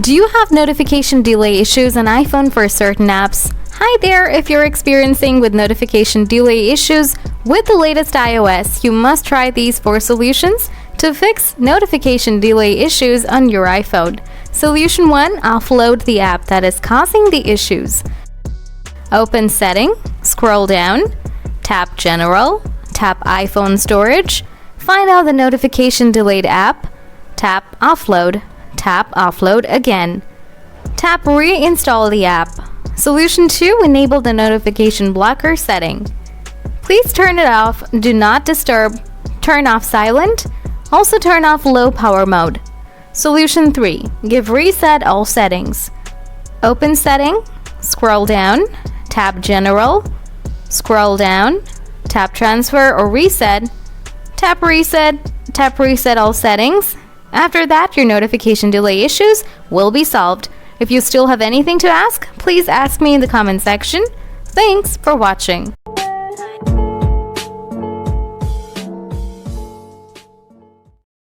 Do you have notification delay issues on iPhone for certain apps? Hi there! If you're experiencing with notification delay issues with the latest iOS, you must try these 4 solutions to fix notification delay issues on your iPhone. Solution 1. Offload the app that is causing the issues. Open Setting, scroll down, tap General, tap iPhone Storage, find out the notification delayed app, tap Offload. Tap Offload again. Tap Reinstall the app. Solution 2. Enable the notification blocker setting. Please turn it off Do Not Disturb, turn off Silent, also turn off Low Power Mode. Solution 3. Give reset all settings. Open Setting, scroll down, tap General, scroll down, tap Transfer or Reset, tap Reset all settings. After that, your notification delay issues will be solved. If you still have anything to ask, please ask me in the comment section. Thanks for watching.